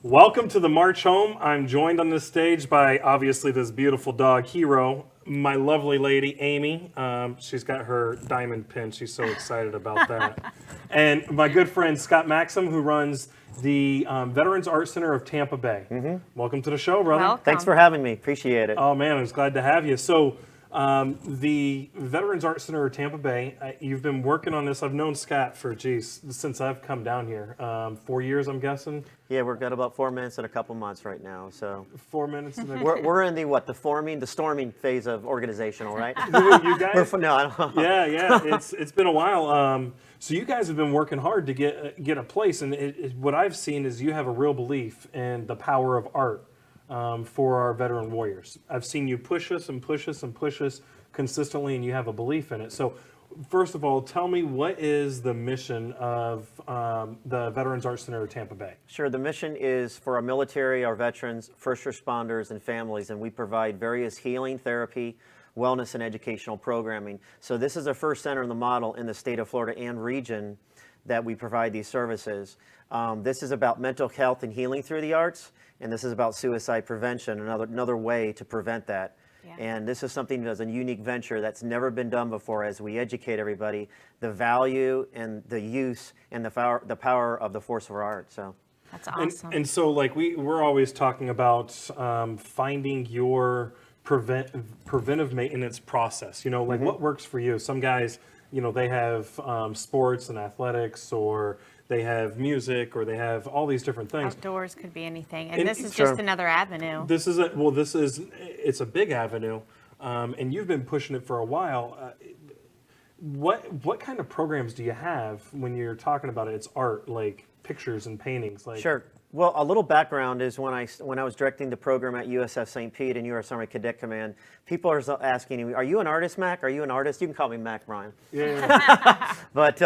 Welcome to the March Home. I'm joined on this stage by obviously this beautiful dog, Hero, my lovely lady, Amy. She's got her diamond pin. She's so excited about that. And my good friend, Scott Maxim, who runs the Veterans Art Center of Tampa Bay. Welcome to the show, brother. Welcome. Thanks for having me. Appreciate it. Oh, man, I was glad to have you. So, the Veterans Art Center of Tampa Bay, you've been working on this. I've known Scott for, since I've come down here. 4 years, I'm guessing. Yeah, we've got about 4 minutes and a couple months right now. So 4 minutes. And we're in the storming phase of organizational, right? you guys? No, I don't know. Yeah. It's been a while. So you guys have been working hard to get a place, and what I've seen is you have a real belief in the power of art for our veteran warriors. I've seen you push us and push us and push us consistently, and you have a belief in it. So, first of all, tell me, what is the mission of the Veterans Art Center of Tampa Bay? Sure. The mission is for our military, our veterans, first responders, and families, and we provide various healing, therapy, wellness, and educational programming. So this is our first center in the model in the state of Florida and region that we provide these services. This is about mental health and healing through the arts, and this is about suicide prevention, another way to prevent that. Yeah. And this is something that's a unique venture that's never been done before, as we educate everybody the value and the use and the power of the force of our art. So That's awesome. And so, like, we're always talking about finding your preventive maintenance process. You know, like what works for you. Some guys, you know, they have sports and athletics, or they have music, or they have all these different things. Outdoors could be anything, and this is Sure. just another avenue. It's a big avenue, and you've been pushing it for a while. What kind of programs do you have when you're talking about it? It's art, like pictures and paintings, like. Sure. Well, a little background is when I was directing the program at USF St. Pete and U.S. Army Cadet Command, people are asking me, "Are you an artist, Mac? Are you an artist?" You can call me Mac, Brian. Yeah. But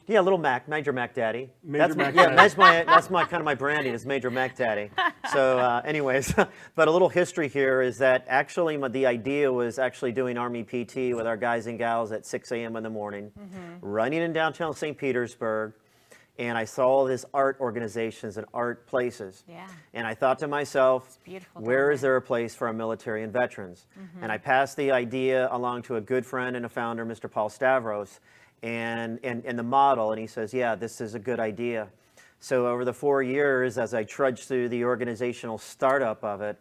little Mac, Major Mac Daddy. Major Mac Yeah, Daddy. that's my kind of my branding is Major Mac Daddy. So, anyways, but a little history here is that actually the idea was actually doing Army PT with our guys and gals at 6 a.m. in the morning, running in downtown St. Petersburg. And I saw all these art organizations and art places. Yeah. And I thought to myself, beautiful where down is there a place for our military and veterans? And I passed the idea along to a good friend and a founder, Mr. Paul Stavros, and the model. And he says, yeah, this is a good idea. So over the 4 years, as I trudged through the organizational startup of it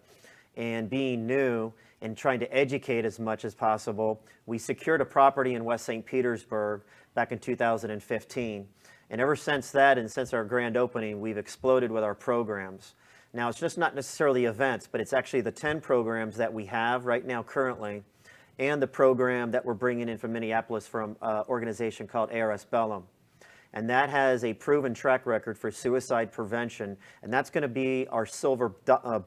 and being new and trying to educate as much as possible, we secured a property in West St. Petersburg back in 2015. And ever since that, and since our grand opening, we've exploded with our programs. Now, it's just not necessarily events, but it's actually the 10 programs that we have right now currently, and the program that we're bringing in from Minneapolis from an organization called ARS Bellum. And that has a proven track record for suicide prevention, and that's going to be our silver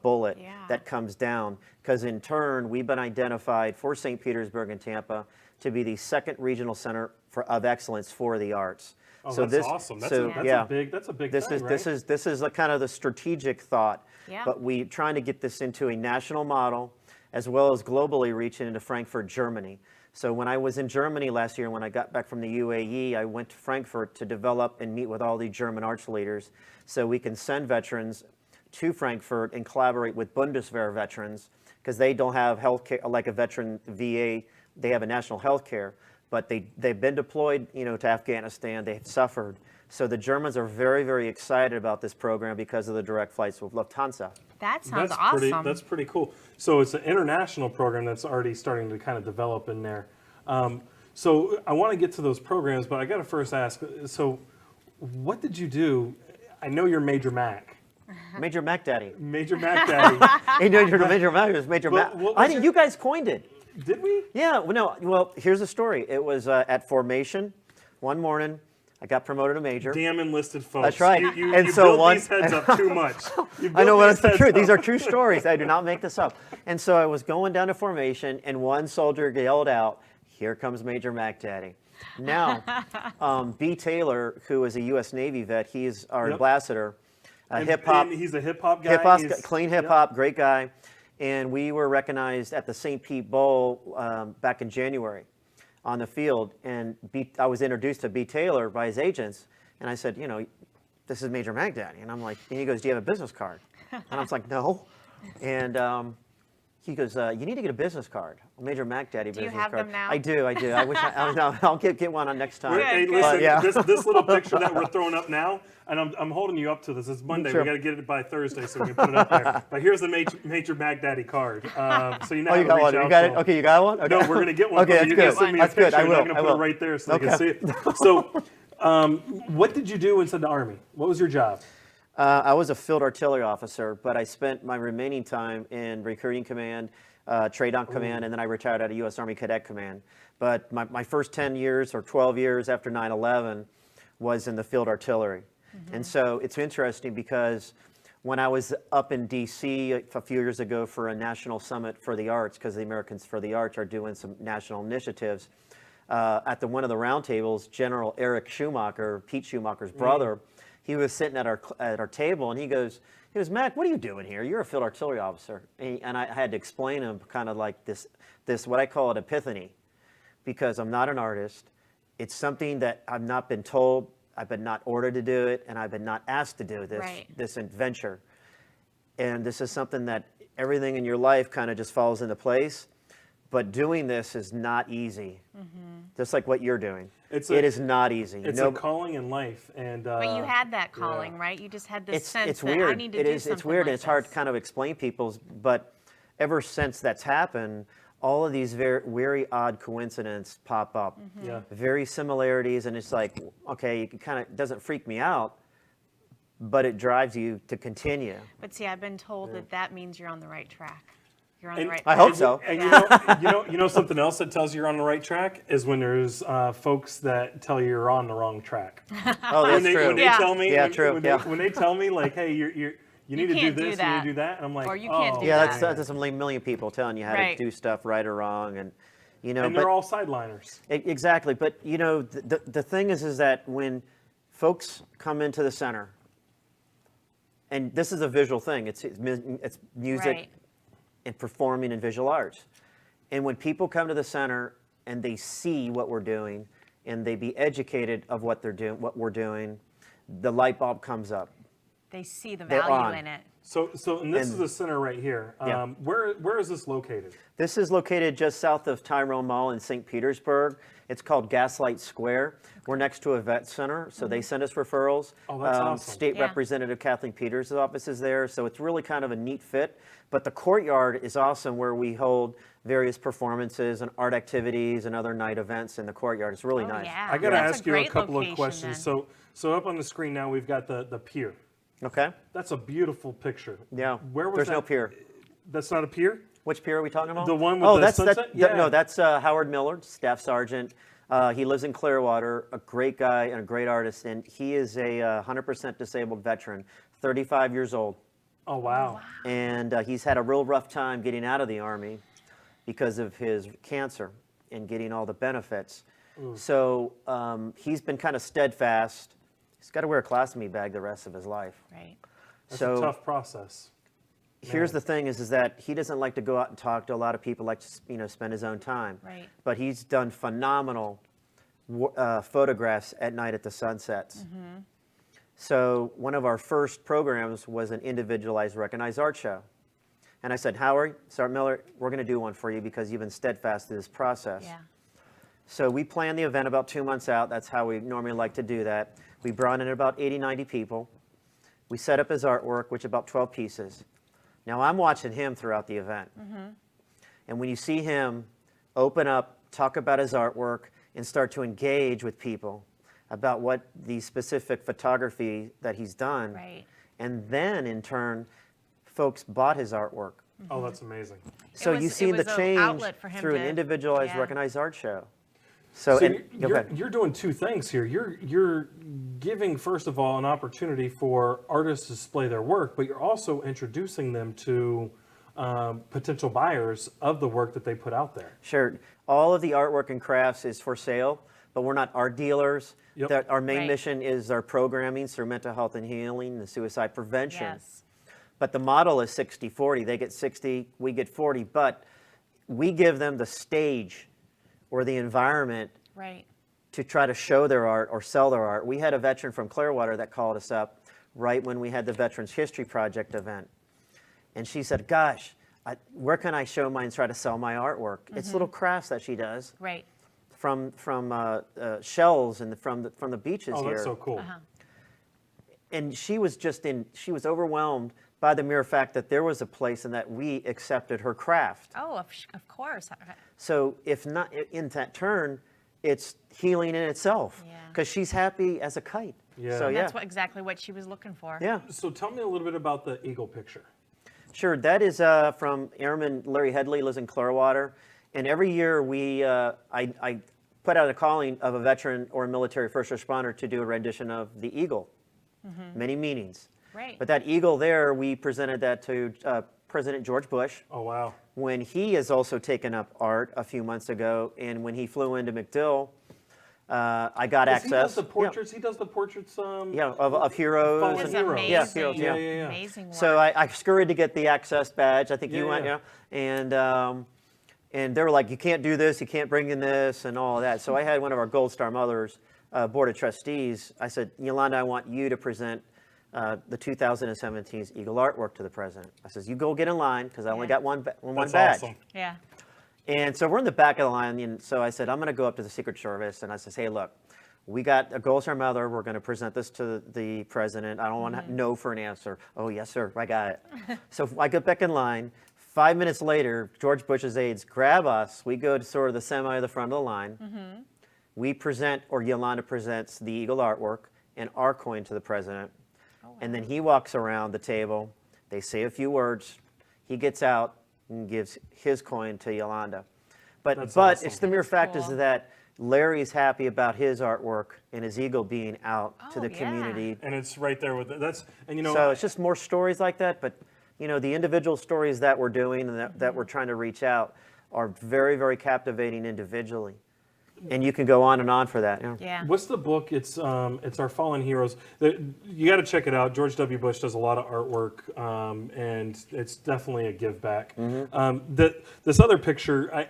bullet that comes down, because in turn, we've been identified for St. Petersburg and Tampa to be the second regional center of excellence for the arts. Oh, so that's awesome. That's a big thing, right? This is the kind of the strategic thought. Yeah. But we're trying to get this into a national model, as well as globally reaching into Frankfurt, Germany. So when I was in Germany last year, when I got back from the UAE, I went to Frankfurt to develop and meet with all the German arts leaders, so we can send veterans to Frankfurt and collaborate with Bundeswehr veterans, because they don't have health care like a veteran VA. They have a national health care. But they've been deployed, to Afghanistan. They've suffered. So the Germans are very, very excited about this program because of the direct flights with Lufthansa. That sounds awesome. That's pretty cool. So it's an international program that's already starting to kind of develop in there. So I want to get to those programs, but I got to first ask, so what did you do? I know you're Major Mac. Major Mac Daddy. Major Mac Daddy. Hey, no, you're Major Mac. It was Major Mac. You guys coined it. Did we? Yeah. Well, here's the story. It was at formation. One morning, I got promoted to major. Damn enlisted folks. That's right. You And so built these heads up too much. I know, but it's the truth. These are true stories. I do not make this up. And so I was going down to formation, and one soldier yelled out, "Here comes Major Mac Daddy." Now, B. Taylor, who is a U.S. Navy vet, he's our ambassador, hip hop. He's a hip hop guy. Clean hip hop, great guy. And we were recognized at the St. Pete Bowl back in January on the field. And I was introduced to B. Taylor by his agents. And I said, this is Major Mag Daddy. And I'm like, and he goes, do you have a business card? And I was like, no. And he goes, you need to get a business card, a Major Mac Daddy Do you business have card. them now? I do. I wish I'll get one on next time. Good, Hey, good. listen, yeah. this little picture that we're throwing up now, and I'm holding you up to this. It's Monday. Sure. We got to get it by Thursday so we can put it up there. But here's the Major Mag Daddy card. So you know Oh, how you to got reach one. out You got to it. them. Okay, you got one. Okay. No, we're gonna get one. Okay, but that's you good. gotta send me a That's good. picture, I and will. I'm gonna I put it will. right there so they can Okay. see it. So, what did you do inside the Army? What was your job? I was a field artillery officer, but I spent my remaining time in recruiting command, trade-on command, and then I retired out of U.S. Army Cadet Command. But my first 10 years or 12 years after 9/11 was in the field artillery. And so it's interesting because when I was up in D.C. a few years ago for a national summit for the arts, because the Americans for the Arts are doing some national initiatives, at one of the roundtables, General Eric Schumacher, Pete Schumacher's brother, he was sitting at our table, and he goes, Mac, what are you doing here? You're a field artillery officer. And I had to explain to him kind of like this what I call an epiphany, because I'm not an artist. It's something that I've not been told, I've been not ordered to do it, and I've been not asked to do this adventure. And this is something that everything in your life kind of just falls into place. But doing this is not easy, just like what you're doing. It is not easy. It's a calling in life, and But you had that calling, right? You just had this sense it's that weird. I need to do something It's weird, like and it's hard to this. kind of explain people's. But ever since that's happened, all of these very odd coincidences pop up. Yeah. Very similarities, and it's like, okay, it kind of doesn't freak me out, but it drives you to continue. But see, I've been told that means you're on the right track. You're on the And right I path. hope so. And you know something else that tells you you're on the right track is when there's folks that tell you you're on the wrong track. Oh, that's when they, true. When they Yeah. tell me, Yeah, when, true, When, yeah. they, when they tell me like, hey, you need to do can't do this, you need that. to do that, and I'm like, Or you can't oh, do Yeah, that. that's a million people telling you how Right. to do stuff right or wrong, and you know. And but they're all sideliners. Exactly, but you know, the thing is that when folks come into the center, and this is a visual thing, it's music Right. and performing and visual arts, and when people come to the center and they see what we're doing, and they be educated of what we're doing, the light bulb comes up. They see the They're value on. in it. So and this And- is the center right here. Yeah. Where is this located? This is located just south of Tyrone Mall in St. Petersburg. It's called Gaslight Square. We're next to a vet center, so they send us referrals. Oh, that's awesome. State Yeah. Representative Kathleen Peters' office is there, so it's really kind of a neat fit. But the courtyard is awesome, where we hold various performances and art activities and other night events in the courtyard. It's really Oh, nice. yeah. I got to That's ask you a great couple of location questions. then. So up on the screen now we've got the pier. Okay? That's a beautiful picture. Yeah. Where was There's that? no pier. That's not a pier? Which pier are we talking about? The one with the sunset? Yeah. No, that's Howard Miller, Staff Sergeant. He lives in Clearwater, a great guy and a great artist, and he is a 100% disabled veteran, 35 years old. Oh, wow. And he's had a real rough time getting out of the Army because of his cancer and getting all the benefits. So he's been kind of steadfast. He's got to wear a colostomy bag the rest of his life. Right. That's So a tough process. here's the thing is that he doesn't like to go out and talk to a lot of people, like to spend his own time. Right. But he's done phenomenal photographs at night at the sunsets. So one of our first programs was an individualized recognized art show. And I said, Howard, Sergeant Miller, we're going to do one for you because you've been steadfast through this process. Yeah. So we planned the event about 2 months out. That's how we normally like to do that. We brought in about 80, 90 people. We set up his artwork, which is about 12 pieces. Now I'm watching him throughout the event. And when you see him open up, talk about his artwork, and start to engage with people about what the specific photography that he's done, Right. and then in turn, folks bought his artwork. Oh, that's amazing. So was- you it see the was a change outlet for him through an to- individualized yeah. recognized art show. So, So and, go ahead. you're doing two things here. You're giving, first of all, an opportunity for artists to display their work, but you're also introducing them to potential buyers of the work that they put out there. Sure. All of the artwork and crafts is for sale, but we're not art dealers. Yep. Our main Right. mission is our programming through mental health and healing and suicide prevention. Yes. But the model is 60-40. They get 60, we get 40, but we give them the stage or the environment Right. to try to show their art or sell their art. We had a veteran from Clearwater that called us up right when we had the Veterans History Project event. And she said, gosh, where can I show mine and try to sell my artwork? It's little crafts that she does Right. from shells and from the beaches Oh, here. that's so cool. And she was overwhelmed by the mere fact that there was a place and that we accepted her craft. Oh, of course. So if not in that turn, it's healing in itself Yeah. because she's happy as a kite. Yeah. So And yeah, That's exactly what she was looking for. yeah, So tell me a little bit about the eagle picture. sure. That is from Airman Larry Headley, lives in Clearwater, and every year I put out a calling of a veteran or a military first responder to do a rendition of the eagle. Many meanings. Right. But that eagle there, we presented that to President George Bush Oh, wow. when he has also taken up art a few months ago, and when he flew into MacDill, I got access. He does the portraits. He does the portraits. Of heroes. Fallen It's heroes. amazing. Yeah, heroes, yeah. Amazing work. So I scurried to get the access badge. I think you Yeah, went, yeah. and they were like, you can't do this, you can't bring in this, and all of that. So I had one of our Gold Star mothers, board of trustees. I said, Yolanda, I want you to present the 2017 Eagle artwork to the president. I says, you go get in line because I only Yeah. got one That's badge. awesome. Yeah. And so we're in the back of the line, and so I said, I'm going to go up to the Secret Service, and I says, hey, look, we got a Gold Star Mother. We're going to present this to the president. I don't want to know for an answer. Oh, yes, sir. I got it. So I get back in line. 5 minutes later, George Bush's aides grab us. We go to sort of the semi of the front of the line. We present, or Yolanda presents, the Eagle artwork and our coin to the president. And then he walks around the table. They say a few words. He gets out and gives his coin to Yolanda. But That's but awesome. it's the mere fact is Cool. that Larry's happy about his artwork and his eagle being out to Oh, the yeah. community. And it's right there with it. That's and So it's just more stories like that. But the individual stories that we're doing and that we're trying to reach out are very, very captivating individually. And you can go on and on for that. Yeah. What's the book? It's Our Fallen Heroes. You got to check it out. George W. Bush does a lot of artwork, and it's definitely a give back. This other picture,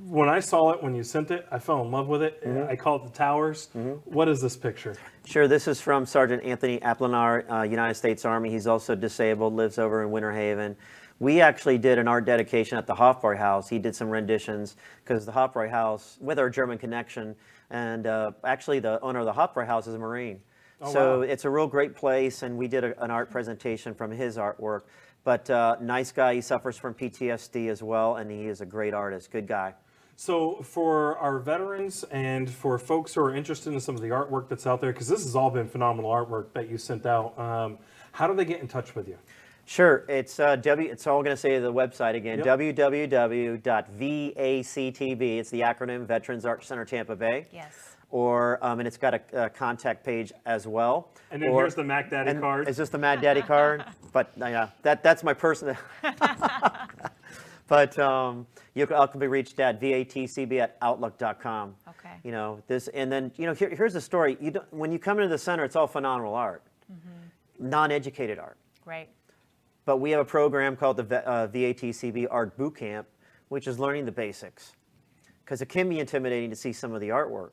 when I saw it when you sent it, I fell in love with it. I call it the Towers. What is this picture? Sure, this is from Sergeant Anthony Aplanar, United States Army. He's also disabled, lives over in Winter Haven. We actually did an art dedication at the Hofbräu House. He did some renditions because the Hofbräu House, with our German connection, and actually the owner of the Hofbräu House is a Marine. Oh, So wow. it's a real great place, and we did an art presentation from his artwork. But nice guy, he suffers from PTSD as well, and he is a great artist, good guy. So for our veterans and for folks who are interested in some of the artwork that's out there, because this has all been phenomenal artwork that you sent out, how do they get in touch with you? Sure, it's it's all going to say the website again, Yep. www.VACTB. It's the acronym Veterans Art Center Tampa Bay. Yes. Or and it's got a contact page as well. And then here's the Mac Daddy and card. Is this the Mad Daddy card? But yeah, that's my personal. But you can be reached at vatcb@outlook.com. Okay. This, and then here's the story. When you come into the center, it's all phenomenal art, non-educated art. Right. But we have a program called the VATCB Art Boot Camp, which is learning the basics. Because it can be intimidating to see some of the artwork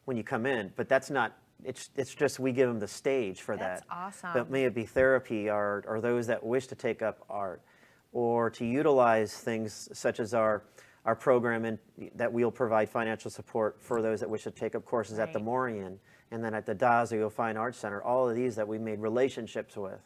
when you come in, but that's not, it's just we give them the stage for That's that. awesome. But may it be therapy art or those that wish to take up art or to utilize things such as our program that we'll provide financial support for those that wish to take up courses at the Right. Morian and then at the Dazio Fine Arts Center, all of these that we made relationships with.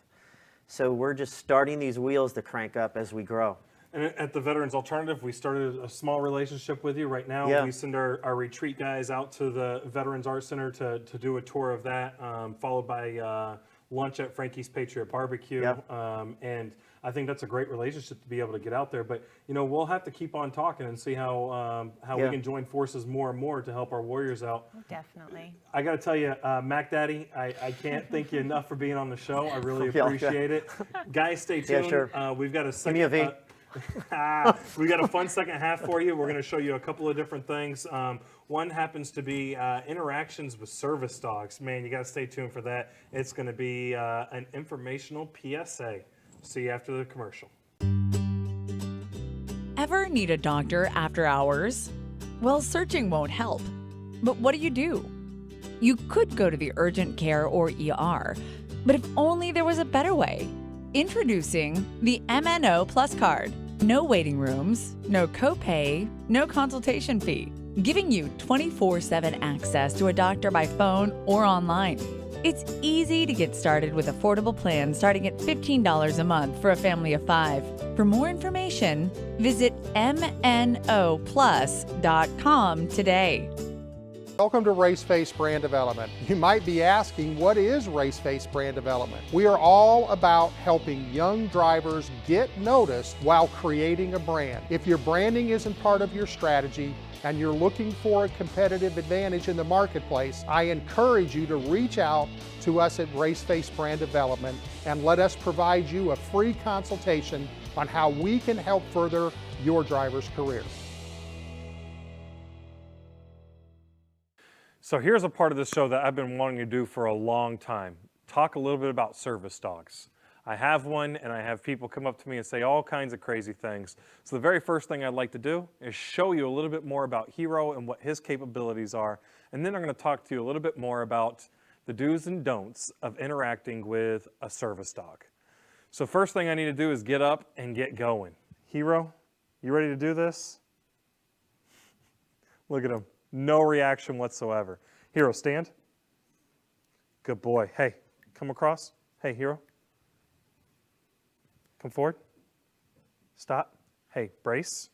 So we're just starting these wheels to crank up as we grow. And at the Veterans Alternative, we started a small relationship with you. Right now, Yeah. we send our retreat guys out to the Veterans Art Center to do a tour of that, followed by lunch at Frankie's Patriot Barbecue. Yeah. And I think that's a great relationship to be able to get out there. But, we'll have to keep on talking and see how we Yeah. can join forces more and more to help our warriors out. Definitely. I got to tell you, Mac Daddy, I can't thank you enough for being on the show. I really Yeah. appreciate it. Guys, stay Yeah, tuned. sure. We've got a Give second. me a V. We got a fun second half for you. We're going to show you a couple of different things. One happens to be interactions with service dogs. Man, you got to stay tuned for that. It's going to be an informational PSA. See you after the commercial. Ever need a doctor after hours? Well, searching won't help. But what do? You could go to the urgent care or ER, but if only there was a better way. Introducing the MNO Plus card. No waiting rooms, no copay, no consultation fee, giving you 24/7 access to a doctor by phone or online. It's easy to get started with affordable plans starting at $15 a month for a family of 5. For more information, visit mnoplus.com today. Welcome to Raceface Brand Development. You might be asking, what is Raceface Brand Development? We are all about helping young drivers get noticed while creating a brand. If your branding isn't part of your strategy and you're looking for a competitive advantage in the marketplace, I encourage you to reach out to us at Raceface Brand Development and let us provide you a free consultation on how we can help further your driver's career. So here's a part of the show that I've been wanting to do for a long time. Talk a little bit about service dogs. I have one, and I have people come up to me and say all kinds of crazy things. So the very first thing I'd like to do is show you a little bit more about Hero and what his capabilities are. And then I'm going to talk to you a little bit more about the do's and don'ts of interacting with a service dog. So first thing I need to do is get up and get going. Hero, you ready to do this? Look at him. No reaction whatsoever. Hero, stand. Good boy. Hey, come across. Hey, Hero. Come forward. Stop. Hey, brace.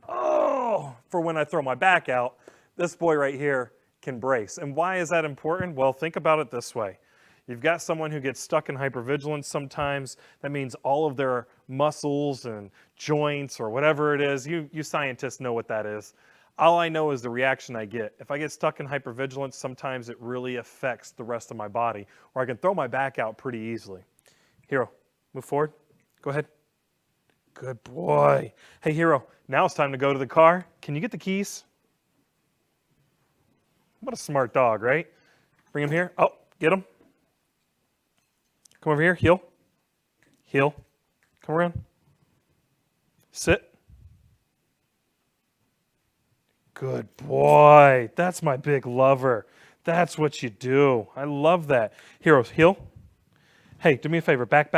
Oh, for when I throw my back out, this boy right here can brace. And why is that important? Well, think about it this way. You've got someone who gets stuck in hypervigilance sometimes. That means all of their muscles and joints or whatever it is, you scientists know what that is. All I know is the reaction I get. If I get stuck in hypervigilance, sometimes it really affects the rest of my body, or I can throw my back out pretty easily. Hero, move forward. Go ahead. Good boy. Hey, Hero, now it's time to go to the car. Can you get the keys? What a smart dog, right? Bring him here. Oh, get him. Come over here. Heel. Heel. Come around. Sit. Good boy. That's my big lover. That's what you do. I love that. Hero, heel. Hey, do me a favor. Back.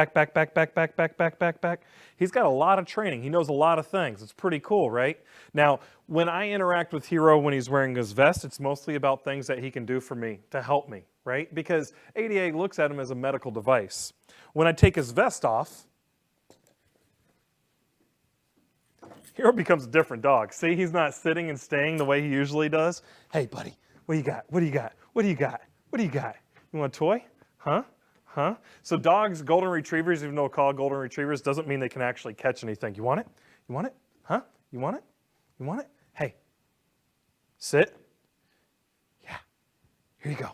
He's got a lot of training. He knows a lot of things. It's pretty cool, right? Now, when I interact with Hero when he's wearing his vest, it's mostly about things that he can do for me to help me, right? Because ADA looks at him as a medical device. When I take his vest off, Hero becomes a different dog. See, he's not sitting and staying the way he usually does. Hey, buddy, what do you got? What do you got? What do you got? What do you got? You want a toy? Huh? Huh? So dogs, golden retrievers, even though called golden retrievers, doesn't mean they can actually catch anything. You want it? You want it? Huh? You want it? You want it? Hey, sit. Yeah, here you go.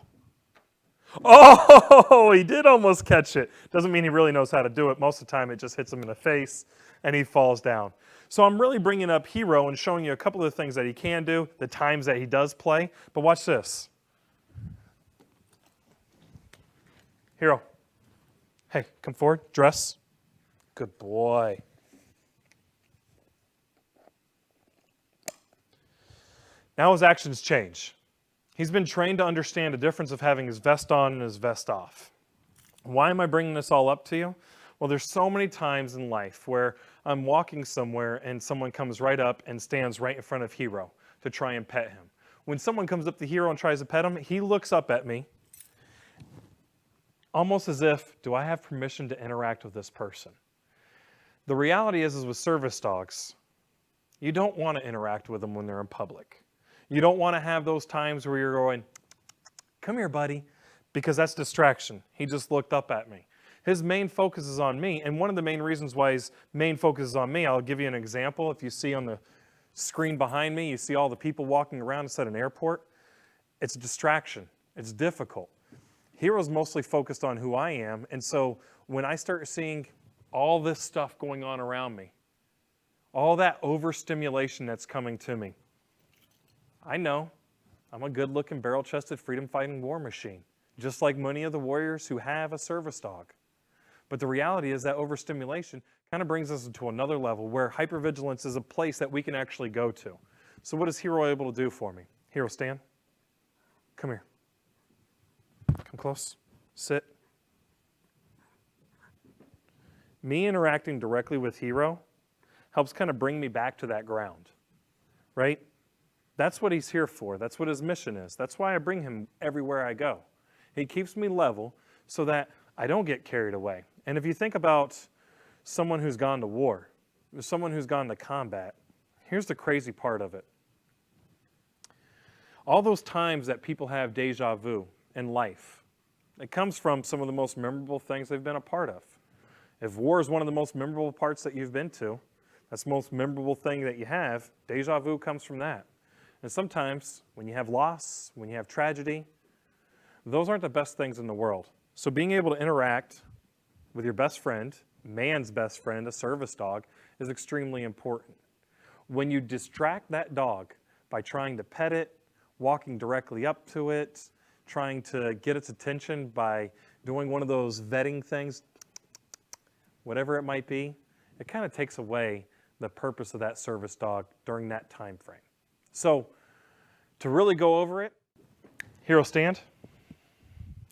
Oh, he did almost catch it. Doesn't mean he really knows how to do it. Most of the time it just hits him in the face and he falls down. So I'm really bringing up Hero and showing you a couple of the things that he can do, the times that he does play. But watch this. Hero. Hey, come forward. Dress. Good boy. Now his actions change. He's been trained to understand the difference of having his vest on and his vest off. Why am I bringing this all up to you? Well, there's so many times in life where I'm walking somewhere and someone comes right up and stands right in front of Hero to try and pet him. When someone comes up to Hero and tries to pet him, he looks up at me almost as if, do I have permission to interact with this person? The reality is with service dogs, you don't want to interact with them when they're in public. You don't want to have those times where you're going, come here, buddy, because that's distraction. He just looked up at me. His main focus is on me, and one of the main reasons why his main focus is on me, I'll give you an example. If you see on the screen behind me, you see all the people walking around inside an airport. It's a distraction. It's difficult. Hero's mostly focused on who I am, and so when I start seeing all this stuff going on around me, all that overstimulation that's coming to me, I know I'm a good-looking, barrel-chested, freedom-fighting war machine, just like many of the warriors who have a service dog. But the reality is that overstimulation kind of brings us to another level where hypervigilance is a place that we can actually go to. So what is Hero able to do for me? Hero, stand. Come here. Come close. Sit. Me interacting directly with Hero helps kind of bring me back to that ground, right? That's what he's here for. That's what his mission is. That's why I bring him everywhere I go. He keeps me level so that I don't get carried away. And if you think about someone who's gone to war, someone who's gone to combat, here's the crazy part of it. All those times that people have deja vu in life, it comes from some of the most memorable things they've been a part of. If war is one of the most memorable parts that you've been to, that's the most memorable thing that you have, deja vu comes from that. And sometimes when you have loss, when you have tragedy, those aren't the best things in the world. So being able to interact with your best friend, man's best friend, a service dog, is extremely important. When you distract that dog by trying to pet it, walking directly up to it, trying to get its attention by doing one of those vetting things, whatever it might be, it kind of takes away the purpose of that service dog during that time frame. So to really go over it, Hero, stand.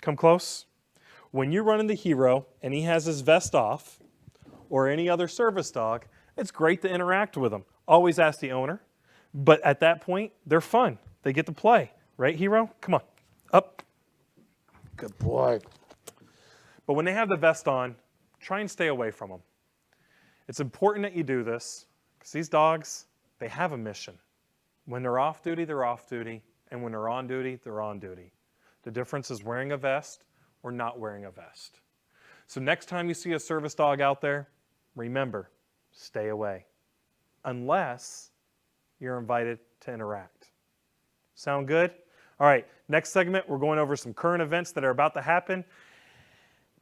Come close. When you run into Hero and he has his vest off, or any other service dog, it's great to interact with them. Always ask the owner, but at that point, they're fun. They get to play, right, Hero? Come on, up. Good boy. But when they have the vest on, try and stay away from them. It's important that you do this because these dogs, they have a mission. When they're off duty, they're off duty, and when they're on duty, they're on duty. The difference is wearing a vest or not wearing a vest. So next time you see a service dog out there, remember, stay away, unless you're invited to interact. Sound good? All right, next segment, we're going over some current events that are about to happen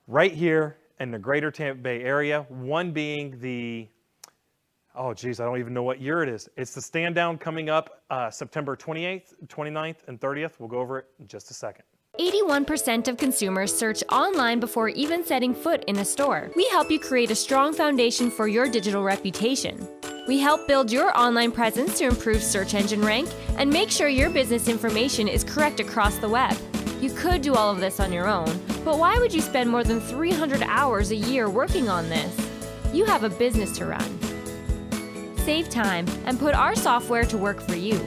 right here in the greater Tampa Bay area. One being the, oh geez, I don't even know what year it is. It's the stand down coming up September 28th, 29th, and 30th. We'll go over it in just a second. 81% of consumers search online before even setting foot in a store. We help you create a strong foundation for your digital reputation. We help build your online presence to improve search engine rank and make sure your business information is correct across the web. You could do all of this on your own, but why would you spend more than 300 hours a year working on this? You have a business to run. Save time and put our software to work for you.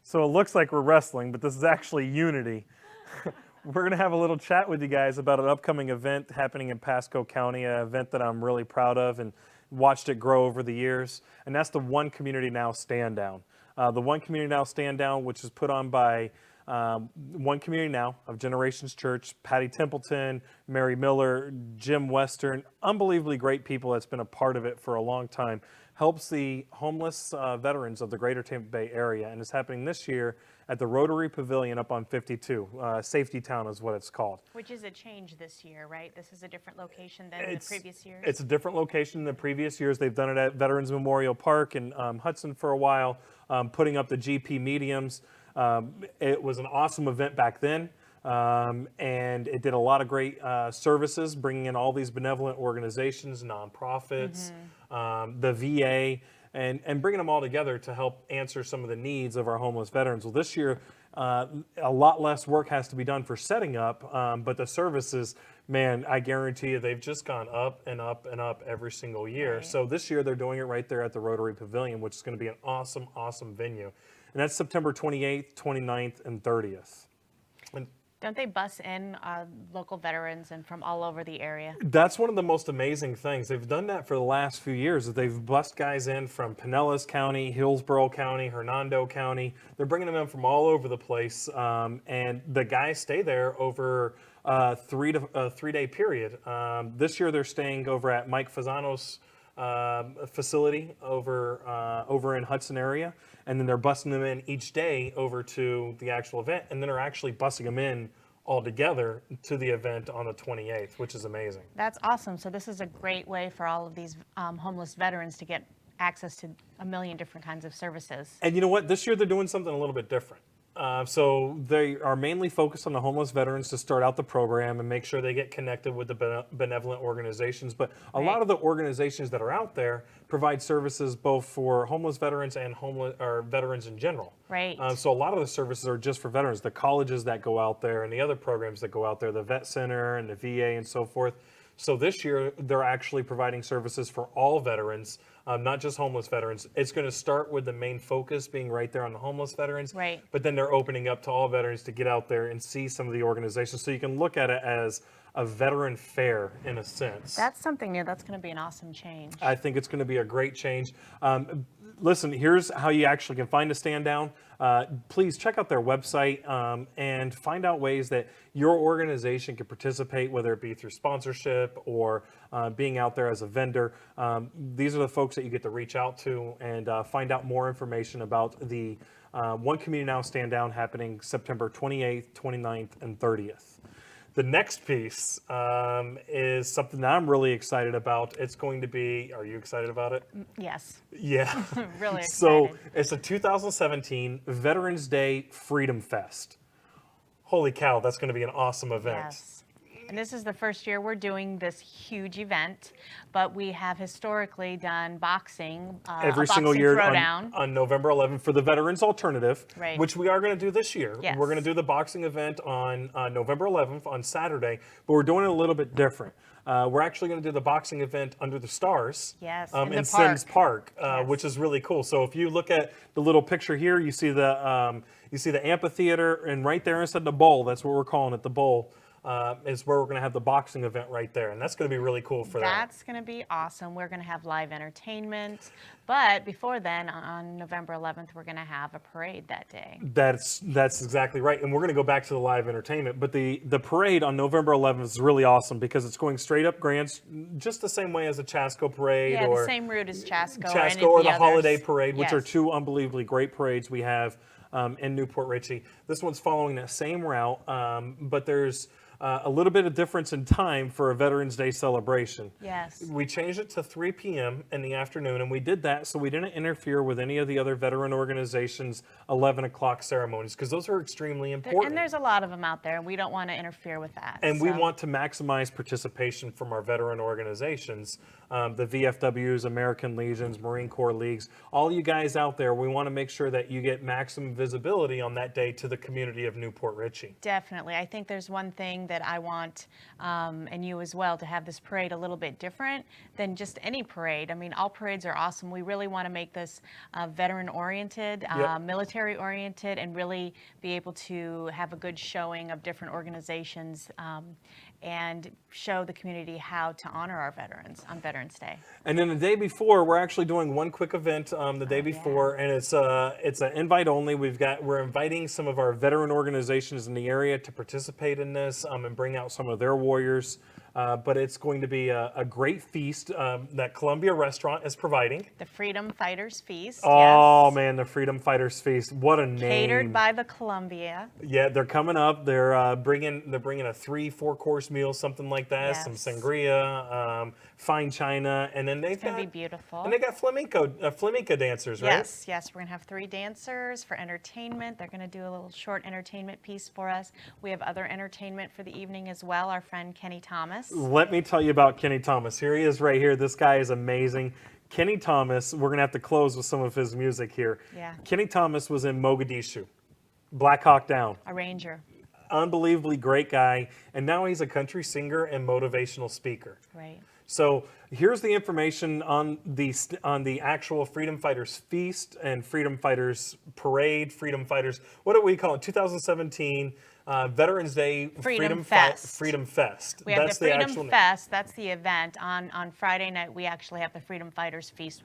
So it looks like we're wrestling, but this is actually Unity. We're going to have a little chat with you guys about an upcoming event happening in Pasco County, an event that I'm really proud of and watched it grow over the years, and that's the One Community Now Stand Down. The One Community Now Stand Down, which is put on by One Community Now of Generations Church, Patty Templeton, Mary Miller, Jim Western, unbelievably great people that's been a part of it for a long time, helps the homeless veterans of the greater Tampa Bay area, and is happening this year at the Rotary Pavilion up on 52. Safety Town is what it's called. Which is a change this year, right? This is a different location than the previous years? It's a different location than the previous years. They've done it at Veterans Memorial Park in Hudson for a while, putting up the GP mediums. It was an awesome event back then, and it did a lot of great services, bringing in all these benevolent organizations, nonprofits, the VA, and bringing them all together to help answer some of the needs of our homeless veterans. Well, this year, a lot less work has to be done for setting up, but the services, man, I guarantee you they've just gone up and up and up every single year. Right. So this year they're doing it right there at the Rotary Pavilion, which is going to be an awesome, awesome venue. And that's September 28th, 29th, and 30th. And Don't they bus in local veterans and from all over the area? that's one of the most amazing things. They've done that for the last few years. They've bussed guys in from Pinellas County, Hillsborough County, Hernando County. They're bringing them in from all over the place, and the guys stay there over a 3-day period. This year they're staying over at Mike Fasano's facility over in Hudson area, and then they're busing them in each day over to the actual event, and then are actually busing them in all together to the event on the 28th, which is amazing. That's awesome. So this is a great way for all of these homeless veterans to get access to a million different kinds of services. And you know what? This year they're doing something a little bit different. So they are mainly focused on the homeless veterans to start out the program and make sure they get connected with the benevolent organizations. But a lot of the organizations that are out there provide services both for homeless veterans and veterans in general. Right. So a lot of the services are just for veterans. The colleges that go out there and the other programs that go out there, the Vet Center and the VA and so forth. So this year, they're actually providing services for all veterans, not just homeless veterans. It's going to start with the main focus being right there on the homeless veterans. Right. But then they're opening up to all veterans to get out there and see some of the organizations. So you can look at it as a veteran fair in a sense. That's something new. That's going to be an awesome change. I think it's going to be a great change. Listen, here's how you actually can find a stand down. Please check out their website and find out ways that your organization can participate, whether it be through sponsorship or being out there as a vendor. These are the folks that you get to reach out to and find out more information about the One Community Now Stand Down happening September 28th, 29th, and 30th. The next piece is something that I'm really excited about. It's going to be, are you excited about it? Yes. Yeah. Really So excited. it's a 2017 Veterans Day Freedom Fest. Holy cow, that's going to be an awesome event. Yes. And this is the first year we're doing this huge event, but we have historically done boxing, Every a single boxing year throwdown. on November 11th for the Veterans Alternative, Right. which we are going to do this year. Yes. We're going to do the boxing event on November 11th on Saturday, but we're doing it a little bit different. We're actually going to do the boxing event under the stars Yes, in in the Sims Park, Yes. which is really cool. So if you look at the little picture here, you see the amphitheater, and right there inside the bowl, that's what we're calling it, the bowl, is where we're going to have the boxing event right there, and that's going to be really cool for that. That's going to be awesome. We're going to have live entertainment. But before then, on November 11th, we're going to have a parade that day. That's exactly right, and we're going to go back to the live entertainment. But the parade on November 11th is really awesome because it's going straight up Grants, just the same way as a Chasco parade Yeah, or the same route as Chasco. Chasco or or any the of the Holiday others. Parade, which are Yes. two unbelievably great parades we have in Newport Richey. This one's following that same route, but there's a little bit of difference in time for a Veterans Day celebration. Yes. We changed it to 3 p.m. in the afternoon, and we did that so we didn't interfere with any of the other veteran organizations' 11 o'clock ceremonies, because those are extremely important. And there's a lot of them out there, and we don't want to interfere with that. And we so- want to maximize participation from our veteran organizations, the VFWs, American Legions, Marine Corps Leagues, all you guys out there, we want to make sure that you get maximum visibility on that day to the community of Newport Richey. Definitely. I think there's one thing that I want, and you as well, to have this parade a little bit different than just any parade. I mean, all parades are awesome. We really want to make this veteran-oriented, Yep. military-oriented, and really be able to have a good showing of different organizations and show the community how to honor our veterans on Veterans Day. And then the day before, we're actually doing one quick event the day before, and it's an invite only. We're inviting some of our veteran organizations in the area to participate in this and bring out some of their warriors. But it's going to be a great feast that Columbia Restaurant is providing. The Freedom Fighters Feast. Oh yes. man, the Freedom Fighters Feast! What a name! Catered by the Columbia. Yeah, they're coming up. They're bringing a 3-4 course meal, something like that. Yes. Some sangria, fine china, and then they've It's going got to be beautiful. and they got flamenco dancers, right? Yes, we're going to have 3 dancers for entertainment. They're going to do a little short entertainment piece for us. We have other entertainment for the evening as well. Our friend Kenny Thomas. Let me tell you about Kenny Thomas. Here he is right here. This guy is amazing. Kenny Thomas, we're going to have to close with some of his music here. Yeah. Kenny Thomas was in Mogadishu, Black Hawk Down. A ranger. Unbelievably great guy. And now he's a country singer and motivational speaker. Right. So here's the information on the actual Freedom Fighters Feast and Freedom Fighters Parade, Freedom Fighters, what do we call it, 2017 Veterans Day Freedom Fest. Freedom Fest. We have That's the Freedom actual name. Fest. That's the event. On Friday night, we actually have the Freedom Fighters Feast,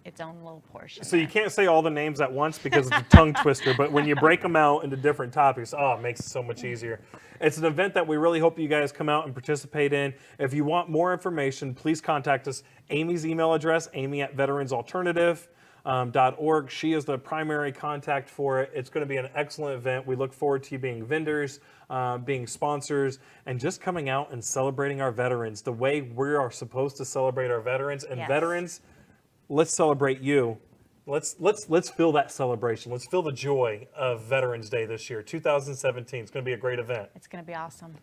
its own little portion. So you there. can't say all the names at once because it's a tongue twister, but when you break them out into different topics, oh, it makes it so much easier. It's an event that we really hope you guys come out and participate in. If you want more information, please contact us. Amy's email address, amy@veteransalternative.org. She is the primary contact for it. It's going to be an excellent event. We look forward to you being vendors, being sponsors, and just coming out and celebrating our veterans the way we are supposed to celebrate our veterans. And Yes. veterans, let's celebrate you. Let's feel that celebration. Let's feel the joy of Veterans Day this year, 2017. It's going to be a great event. It's going to be awesome.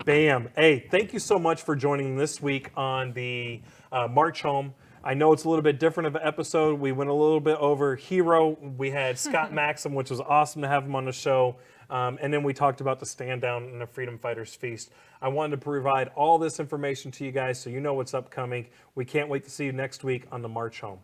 Bam. Hey, thank you so much for joining this week on the March Home. I know it's a little bit different of an episode. We went a little bit over Hero. We had Scott Maxim, which was awesome to have him on the show. And then we talked about the stand down and the Freedom Fighters Feast. I wanted to provide all this information to you guys so you know what's upcoming. We can't wait to see you next week on the March Home.